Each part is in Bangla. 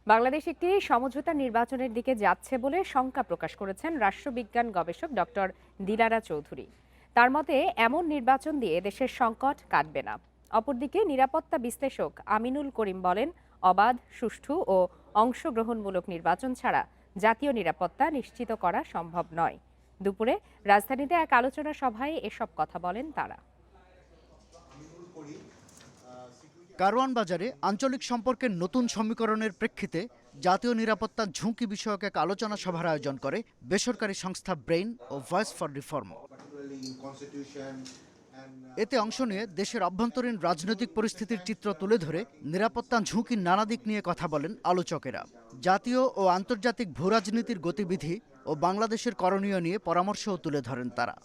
বাংলাদেশ একটি সমঝোতা নির্বাচনের দিকে যাচ্ছে বলে শঙ্কা প্রকাশ করেছেন রাষ্ট্রবিজ্ঞান গবেষক ডক্টর দিলারা চৌধুরী। তার মতে এমন নির্বাচন দিয়ে দেশের সংকট কাটবে না। অপরদিকে নিরাপত্তা বিশ্লেষক আমিনুল করিম বলেন, অবাধ, সুষ্ঠু ও অংশগ্রহণমূলক নির্বাচন ছাড়া জাতীয় নিরাপত্তা নিশ্চিত করা সম্ভব নয়। দুপুরে রাজধানীতে এক আলোচনা সভায় এসব কথা বলেন তারা। কারওয়ান বাজারে আঞ্চলিক সম্পর্কের নতুন সমীকরণের প্রেক্ষিতে জাতীয় নিরাপত্তার ঝুঁকি বিষয়ক এক আলোচনা সভার আয়োজন করে বেসরকারি সংস্থা ব্রেইন ও ভয়েস ফর রিফর্ম। এতে অংশ নিয়ে দেশের অভ্যন্তরীণ রাজনৈতিক পরিস্থিতির চিত্র তুলে ধরে নিরাপত্তা ঝুঁকির নানা দিক নিয়ে কথা বলেন আলোচকেরা। জাতীয় ও আন্তর্জাতিক ভূরাজনীতির গতিবিধি ও বাংলাদেশের করণীয় নিয়ে পরামর্শও তুলে ধরেন তারা।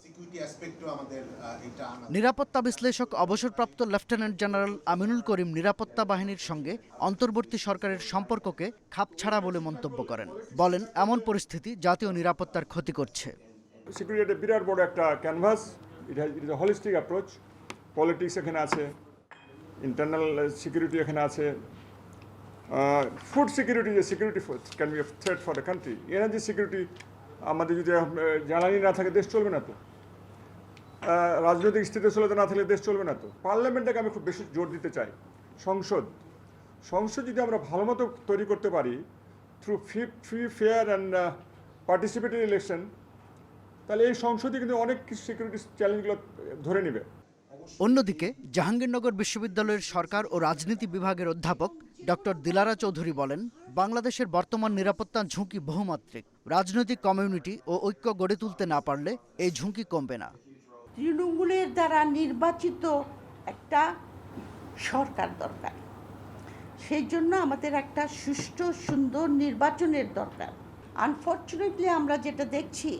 নিরাপত্তা বিশ্লেষক অবসরপ্রাপ্ত লেফটেন্যান্ট জেনারেল আমিনুল করিম নিরাপত্তা বাহিনীর সঙ্গে অন্তর্বর্তী সরকারের সম্পর্ককে খাপছাড়া বলে মন্তব্য করেন। বলেন, এমন পরিস্থিতি জাতীয় নিরাপত্তার ক্ষতি করছে। সিকিউরিটি একটা বিরাট বড় একটা canvas. It is a holistic approach. Politics এখানে আছে, ইন্টারনাল সিকিউরিটি এখানে আছে, ফুড সিকিউরিটি, যে security can B A threat for the country. Energy security, আমাদের যদি জ্বালানি না থাকে দেশ চলবে না তো, রাজনৈতিক স্থিতিশীলতা না থাকলে দেশ চলবে না তো। পার্লামেন্টটাকে আমি খুব বেশি জোর দিতে চাই। সংসদ যদি আমরা ভালো মতো তৈরি করতে পারি through free fair and participatory election, তাহলে এই সংসদে কিন্তু অনেক সিকিউরিটি চ্যালেঞ্জগুলো ধরে নেবে। অন্যদিকে জাহাঙ্গীরনগর বিশ্ববিদ্যালয়ের সরকার ও রাজনীতি বিভাগের অধ্যাপক ডক্টর দিলারা চৌধুরী বলেন, বাংলাদেশের বর্তমান নিরাপত্তা ঝুঁকি বহুমাত্রিক। রাজনৈতিক কমিউনিটি ও ঐক্য গড়ে তুলতে না পারলে এই ঝুঁকি কমবে না। তৃণমূলের দ্বারা নির্বাচিত একটা সরকার দরকার। সেই জন্য আমাদের একটা সুষ্ঠু সুন্দর নির্বাচনের দরকার। আনফর্চুনেটলি আমরা যেটা দেখছি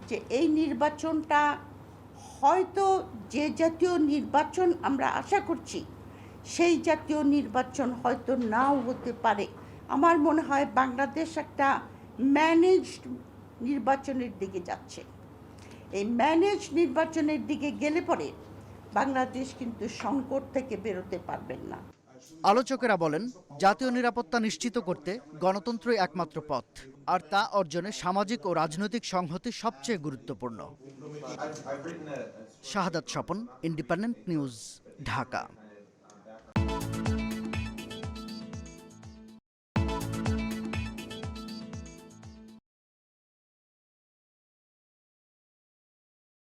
যে এই নির্বাচনটা হয়তো যে জাতীয় নির্বাচন আমরা আশা করছি সেই জাতীয় নির্বাচন হয়তো নাও হতে পারে। আমার মনে হয় বাংলাদেশ একটা ম্যানেজড নির্বাচনের দিকে যাচ্ছে। এই ম্যানেজ নির্বাচনের দিকে গেলে পরে বাংলাদেশ কিন্তু সংকট থেকে বেরোতে পারবেন না। আলোচকেরা বলেন, জাতীয় নিরাপত্তা নিশ্চিত করতে গণতন্ত্রই একমাত্র পথ, আর তা অর্জনে সামাজিক ও রাজনৈতিক সংহতি সবচেয়ে গুরুত্বপূর্ণ। শাহাদাত স্বপন, ইন্ডিপেন্ডেন্ট নিউজ, ঢাকা।